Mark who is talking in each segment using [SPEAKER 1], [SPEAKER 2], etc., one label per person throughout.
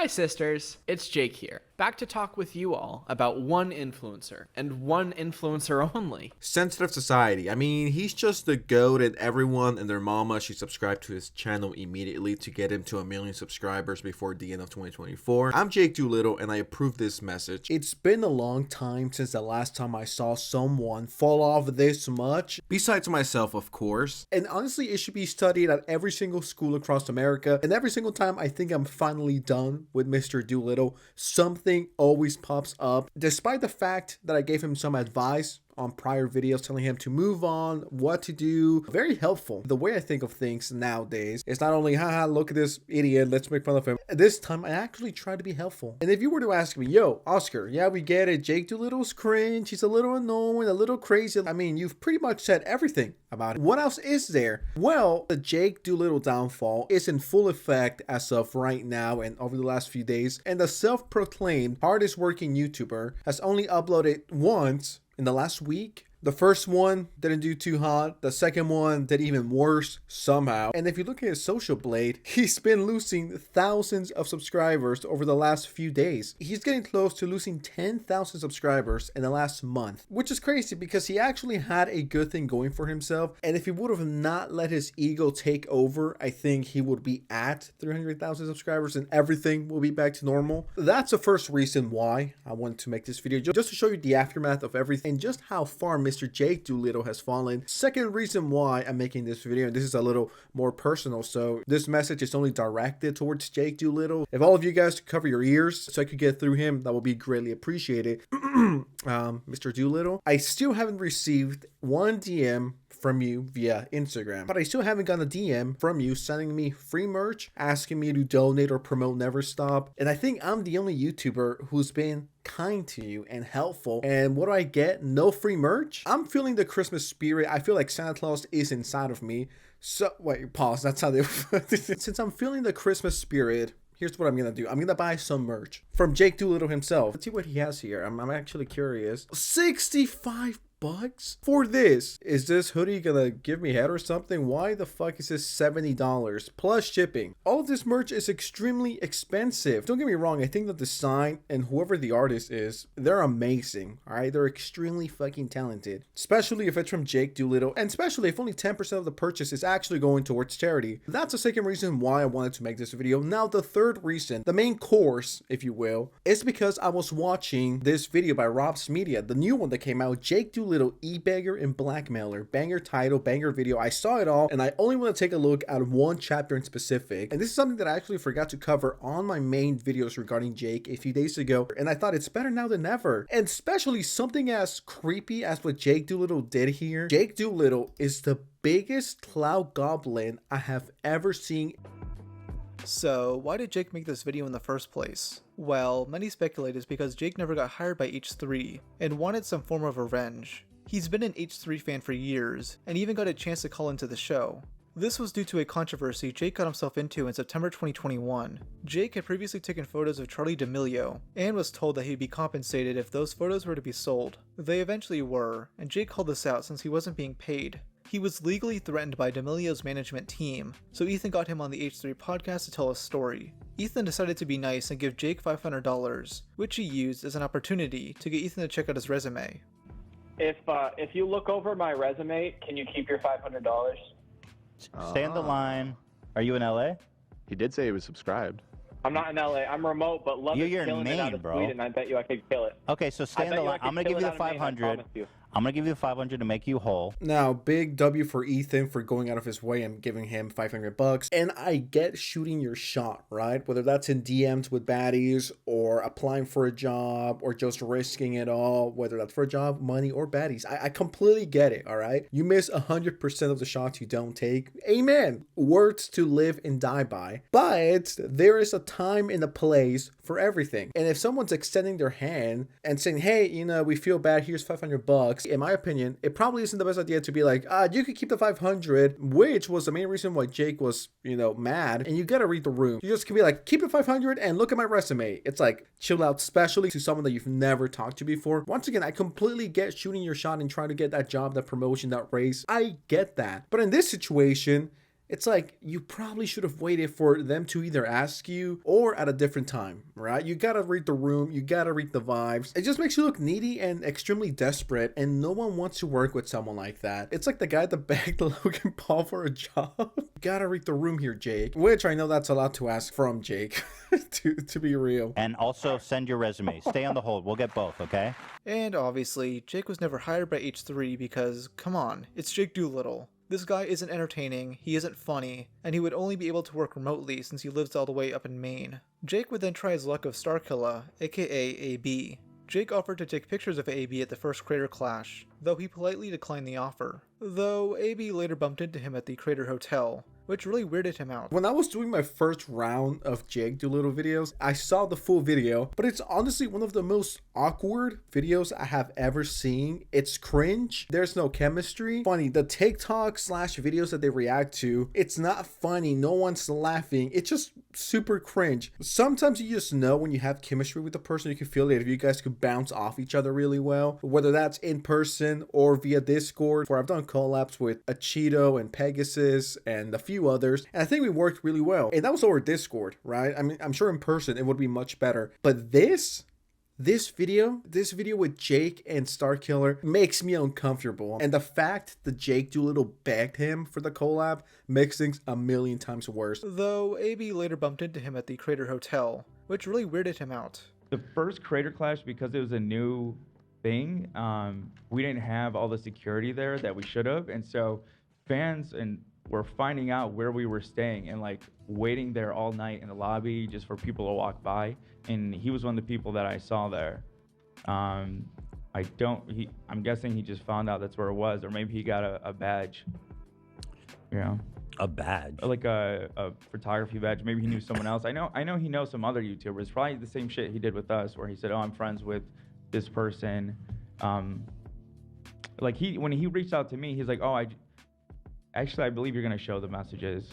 [SPEAKER 1] Hi sisters, it's Jake here, back to talk with you all about one influencer, and one influencer only.
[SPEAKER 2] Sensitive Society. I mean, he's just the GOAT, and everyone and their mama should subscribe to his channel immediately to get him to 1 million subscribers before the end of 2024. I'm Jake Doolittle, and I approve this message. It's been a long time since the last time I saw someone fall off this much, besides myself, of course. And honestly, it should be studied at every single school across America, and every single time I think I'm finally done with Mr. Doolittle, something always pops up. Despite the fact that I gave him some advice on prior videos telling him to move on, what to do, very helpful. The way I think of things nowadays is not only, haha, look at this idiot, let's make fun of him. This time I actually try to be helpful. And if you were to ask me, yo, Oscar, yeah, we get it, Jake Doolittle's cringe, he's a little annoying, a little crazy. I mean, you've pretty much said everything about it. What else is there? Well, the Jake Doolittle downfall is in full effect as of right now and over the last few days, and the self-proclaimed hardest working YouTuber has only uploaded once in the last week. The first one didn't do too hot. The second one did even worse somehow. And if you look at his social blade, he's been losing thousands of subscribers over the last few days. He's getting close to losing 10,000 subscribers in the last month, which is crazy because he actually had a good thing going for himself. And if he would have not let his ego take over, I think he would be at 300,000 subscribers and everything will be back to normal. That's the first reason why I wanted to make this video, just to show you the aftermath of everything and just how far Mr. Jake Doolittle has fallen. Second reason why I'm making this video, and this is a little more personal, so this message is only directed towards Jake Doolittle. If all of you guys could cover your ears so I could get through him, that would be greatly appreciated. Mr. Doolittle, I still haven't received one DM from you via Instagram, but I still haven't gotten a DM from you sending me free merch, asking me to donate or promote Never Stop. And I think I'm the only YouTuber who's been kind to you and helpful. And what do I get? No free merch? I'm feeling the Christmas spirit. I feel like Santa Claus is inside of me. So wait, pause. That's how they since I'm feeling the Christmas spirit, here's what I'm gonna do. I'm gonna buy some merch from Jake Doolittle himself. Let's see what he has here. I'm actually curious. 65 bucks for this. Is this hoodie gonna give me head or something? Why the fuck is this $70 plus shipping? All of this merch is extremely expensive. Don't get me wrong, I think the design and whoever the artist is, they're amazing. All right, they're extremely fucking talented, especially if it's from Jake Doolittle, and especially if only 10% of the purchase is actually going towards charity. That's the second reason why I wanted to make this video. Now the third reason, the main course if you will, is because I was watching this video by Rob's Media, the new one that came out, Jake Doolittle, e-beggar and blackmailer. Banger title, banger video. I saw it all, and I only want to take a look at one chapter in specific. And this is something that I actually forgot to cover on my main videos regarding Jake a few days ago, and I thought it's better now than ever. And especially something as creepy as what Jake Doolittle did here. Jake Doolittle is the biggest cloud goblin I have ever seen.
[SPEAKER 3] So, why did Jake make this video in the first place? Well, many speculate it's because Jake never got hired by H3 and wanted some form of revenge. He's been an H3 fan for years and even got a chance to call into the show. This was due to a controversy Jake got himself into in September 2021. Jake had previously taken photos of Charli D'Amelio and was told that he'd be compensated if those photos were to be sold. They eventually were, and Jake called this out since he wasn't being paid. He was legally threatened by D'Amelio's management team, so Ethan got him on the H3 podcast to tell a story. Ethan decided to be nice and give Jake $500, which he used as an opportunity to get Ethan to check out his resume.
[SPEAKER 4] If you look over my resume, can you keep your $500?
[SPEAKER 5] Stay on the line. Are you in LA?
[SPEAKER 6] He did say he was subscribed.
[SPEAKER 4] I'm not in LA. I'm remote, but love it killing it out of Sweden. I bet you I could kill it.
[SPEAKER 5] Okay, so stay on the line. I'm gonna give you the 500. I'm gonna give you the 500 to make you whole.
[SPEAKER 2] Now, big W for Ethan for going out of his way and giving him 500 bucks. And I get shooting your shot, right? Whether that's in DMs with baddies or applying for a job or just risking it all, whether that's for a job, money, or baddies. I completely get it, all right? You miss 100% of the shots you don't take. Amen. Words to live and die by. But there is a time and a place for everything. And if someone's extending their hand and saying, hey, you know, we feel bad, here's 500 bucks. In my opinion, it probably isn't the best idea to be like, you could keep the 500, which was the main reason why Jake was, you know, mad. And you gotta read the room. You just can be like, keep the 500 and look at my resume. It's like, chill out, especially to someone that you've never talked to before. Once again, I completely get shooting your shot and trying to get that job, that promotion, that raise. I get that. But in this situation, It's like you probably should have waited for them to either ask you or at a different time, right? You gotta read the room, you gotta read the vibes. It just makes you look needy and extremely desperate, and no one wants to work with someone like that. It's like the guy that begged Logan Paul for a job. You gotta read the room here, Jake. Which I know that's a lot to ask from Jake, to be real.
[SPEAKER 5] And also send your resume. Stay on the hold. We'll get both, okay?
[SPEAKER 3] And obviously, Jake was never hired by H3 because, come on, it's Jake Doolittle. This guy isn't entertaining, he isn't funny, and he would only be able to work remotely since he lives all the way up in Maine. Jake would then try his luck with Stalker-like, aka AB. Jake offered to take pictures of AB at the first Crater Clash, though he politely declined the offer. Though AB later bumped into him at the Crater Hotel, which really weirded him out.
[SPEAKER 2] When I was doing my first round of Jake Doolittle videos, I saw the full video, but it's honestly one of the most awkward videos I have ever seen. It's cringe. There's no chemistry. Funny, the TikTok / videos that they react to, it's not funny. No one's laughing. It's just super cringe. Sometimes you just know when you have chemistry with the person. You can feel it if you guys could bounce off each other really well, whether that's in person or via Discord. Where I've done collabs with Cheeto and Pegasus and a few others, and I think we worked really well. And that was over Discord, right? I mean, I'm sure in person it would be much better, but this video with Jake and Starkiller makes me uncomfortable. And the fact that Jake Doolittle begged him for the collab makes things a million times worse.
[SPEAKER 3] Though AB later bumped into him at the Crater Hotel, which really weirded him out.
[SPEAKER 7] The first Crater Clash, because it was a new thing, we didn't have all the security there that we should have, and so fans were finding out where we were staying and like waiting there all night in the lobby just for people to walk by, and he was one of the people that I saw there. I'm guessing he just found out that's where it was, or maybe he got a badge, you know,
[SPEAKER 5] A badge?
[SPEAKER 7] like a photography badge. Maybe he knew someone else. I know he knows some other YouTubers, probably the same shit he did with us, where he said, oh, I'm friends with this person. Like when he reached out to me, he's like, oh, I believe you're gonna show the messages.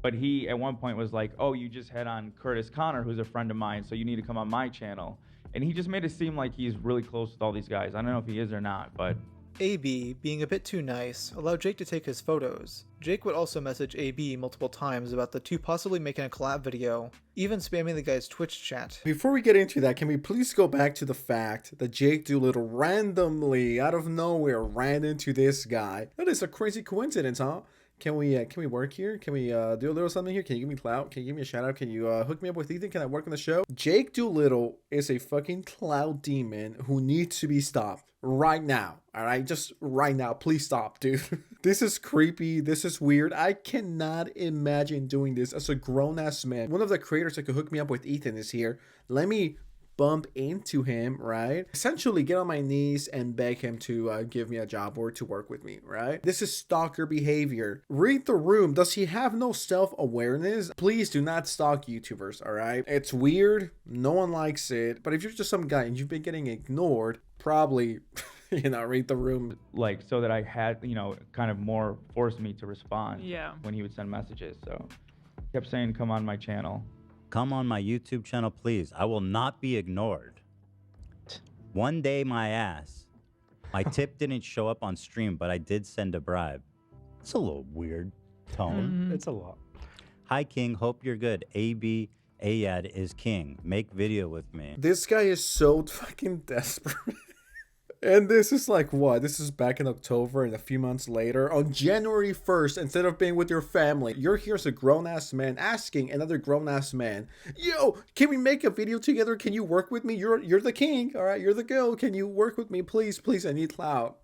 [SPEAKER 7] But he at one point was like, oh, you just had on Curtis Connor, who's a friend of mine, so you need to come on my channel. And he just made it seem like he's really close with all these guys. I don't know if he is or not, but
[SPEAKER 3] AB, being a bit too nice, allowed Jake to take his photos. Jake would also message AB multiple times about the two possibly making a collab video, even spamming the guy's Twitch chat.
[SPEAKER 2] Before we get into that, can we please go back to the fact that Jake Doolittle randomly, out of nowhere, ran into this guy? That is a crazy coincidence, huh? Can we work here? Can we do a little something here? Can you give me clout? Can you give me a shout out? Can you hook me up with Ethan? Can I work on the show? Jake Doolittle is a fucking clout demon who needs to be stopped right now. All right, just right now. Please stop, dude. This is creepy. This is weird. I cannot imagine doing this as a grown-ass man. One of the creators that could hook me up with Ethan is here. Let me bump into him, right? Essentially get on my knees and beg him to give me a job or to work with me, right? This is stalker behavior. Read the room. Does he have no self-awareness? Please do not stalk YouTubers, all right? It's weird. No one likes it. But if you're just some guy and you've been getting ignored, probably, read the room.
[SPEAKER 7] like so that I had, kind of more forced me to respond.
[SPEAKER 8] Yeah.
[SPEAKER 7] When he would send messages. So kept saying, come on my channel.
[SPEAKER 5] Come on my YouTube channel, please. I will not be ignored. One day, my ass. My tip didn't show up on stream, but I did send a bribe. It's a little weird tone.
[SPEAKER 6] It's a lot.
[SPEAKER 5] Hi, King. Hope you're good. AB Ayad is king. Make video with me.
[SPEAKER 2] This guy is so fucking desperate. And this is like what? This is back in October, and a few months later, on January 1st, instead of being with your family, you're here as a grown-ass man asking another grown-ass man, yo, can we make a video together? Can you work with me? You're the king, all right? You're the girl. Can you work with me? Please, I need clout.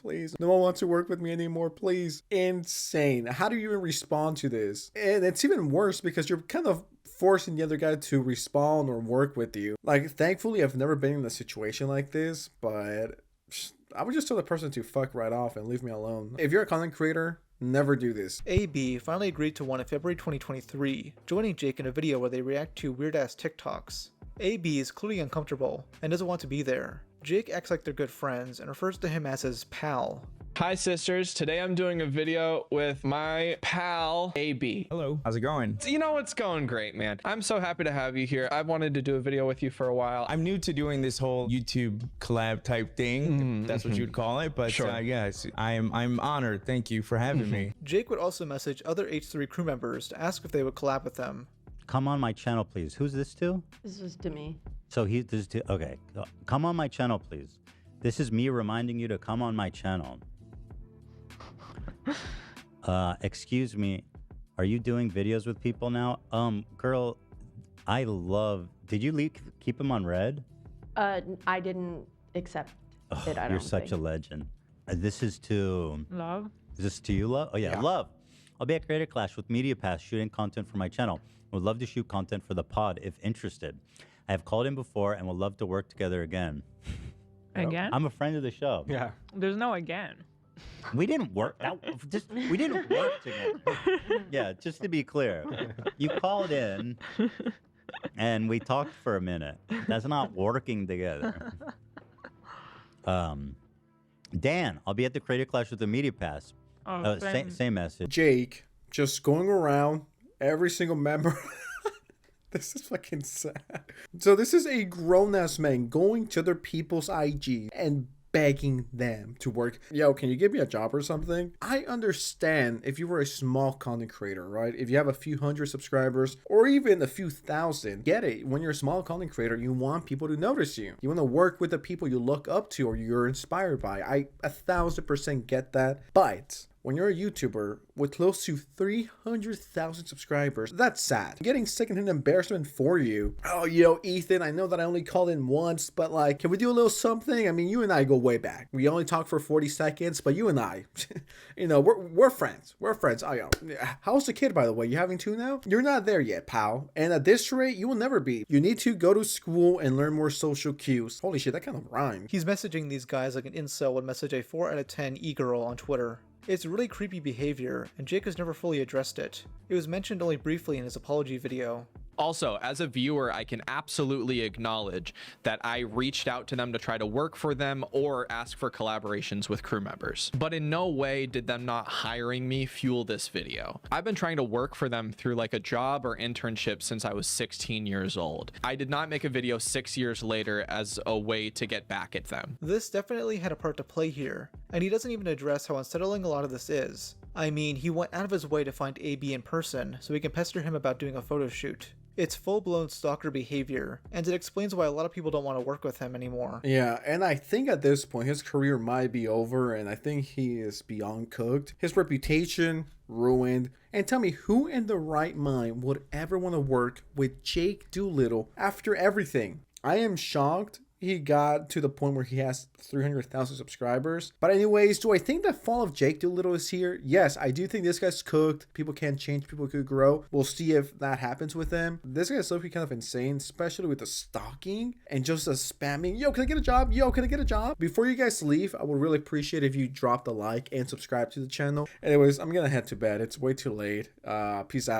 [SPEAKER 2] Please. No one wants to work with me anymore, please. Insane. How do you even respond to this? And it's even worse because you're kind of forcing the other guy to respond or work with you. Like, thankfully, I've never been in a situation like this, but I would just tell the person to fuck right off and leave me alone. If you're a content creator, never do this.
[SPEAKER 3] AB finally agreed to one in February 2023, joining Jake in a video where they react to weird-ass TikToks. AB is clearly uncomfortable and doesn't want to be there. Jake acts like they're good friends and refers to him as his pal.
[SPEAKER 8] Hi, sisters. Today I'm doing a video with my pal, AB.
[SPEAKER 9] Hello. How's it going?
[SPEAKER 8] You know, it's going great, man. I'm so happy to have you here. I've wanted to do a video with you for a while.
[SPEAKER 9] I'm new to doing this whole YouTube collab type thing. That's what you'd call it. But
[SPEAKER 8] Sure.
[SPEAKER 9] yes, I'm honored. Thank you for having me.
[SPEAKER 3] Jake would also message other H3 crew members to ask if they would collab with them.
[SPEAKER 5] Come on my channel, please. Who's this to?
[SPEAKER 10] This is to me.
[SPEAKER 5] So this is to, okay. Come on my channel, please. This is me reminding you to come on my channel. Excuse me. Are you doing videos with people now? Girl, I love, did you keep him on red?
[SPEAKER 10] I didn't accept it. I don't
[SPEAKER 5] You're such a
[SPEAKER 10] think.
[SPEAKER 5] legend. This is to...
[SPEAKER 10] Love.
[SPEAKER 5] Is this to you, Love? Oh, yeah, Love. I'll be at Creator Clash with Media Pass shooting content for my channel. Would love to shoot content for the pod if interested. I have called in before and would love to work together again.
[SPEAKER 11] Again?
[SPEAKER 5] I'm a friend of the show.
[SPEAKER 7] Yeah.
[SPEAKER 11] There's no again.
[SPEAKER 5] We didn't work. We didn't work together. Yeah, just to be clear, you called in and we talked for a minute. That's not working together. Dan, I'll be at the Creator Clash with the Media Pass.
[SPEAKER 11] Oh,
[SPEAKER 5] Same message.
[SPEAKER 2] Jake just going around every single member. This is fucking sad. So this is a grown-ass man going to other people's IG and begging them to work. Yo, can you give me a job or something? I understand if you were a small content creator, right? If you have a few hundred subscribers or even a few thousand, get it. When you're a small content creator, you want people to notice you. You want to work with the people you look up to or you're inspired by. I 1000% get that. But when you're a YouTuber with close to 300,000 subscribers, that's sad. Getting secondhand embarrassment for you. Oh, yo, Ethan, I know that I only called in once, but like, can we do a little something? I mean, you and I go way back. We only talk for 40 seconds, but you and I, you know, we're friends. We're friends. Oh, yo, how's the kid, by the way? You having two now? You're not there yet, pal. And at this rate, you will never be. You need to go to school and learn more social cues. Holy shit, that kind of rhymed.
[SPEAKER 3] He's messaging these guys like an incel would message a 4 out of 10 e-girl on Twitter. It's really creepy behavior, and Jake has never fully addressed it. It was mentioned only briefly in his apology video.
[SPEAKER 8] Also, as a viewer, I can absolutely acknowledge that I reached out to them to try to work for them or ask for collaborations with crew members. But in no way did them not hiring me fuel this video. I've been trying to work for them through like a job or internship since I was 16 years old. I did not make a video 6 years later as a way to get back at them.
[SPEAKER 3] This definitely had a part to play here, and he doesn't even address how unsettling a lot of this is. I mean, he went out of his way to find AB in person so he can pester him about doing a photo shoot. It's full-blown stalker behavior, and it explains why a lot of people don't want to work with him anymore.
[SPEAKER 2] Yeah, and I think at this point his career might be over, and I think he is beyond cooked. His reputation ruined. And tell me, who in the right mind would ever want to work with Jake Doolittle after everything? I am shocked he got to the point where he has 300,000 subscribers. But anyways, do I think the fall of Jake Doolittle is here? Yes, I do think this guy's cooked. People can change, people could grow. We'll see if that happens with him. This guy's looking kind of insane, especially with the stalking and just the spamming. Yo, can I get a job? Yo, can I get a job? Before you guys leave, I would really appreciate if you dropped a like and subscribe to the channel. Anyways, I'm gonna head to bed. It's way too late. Peace out.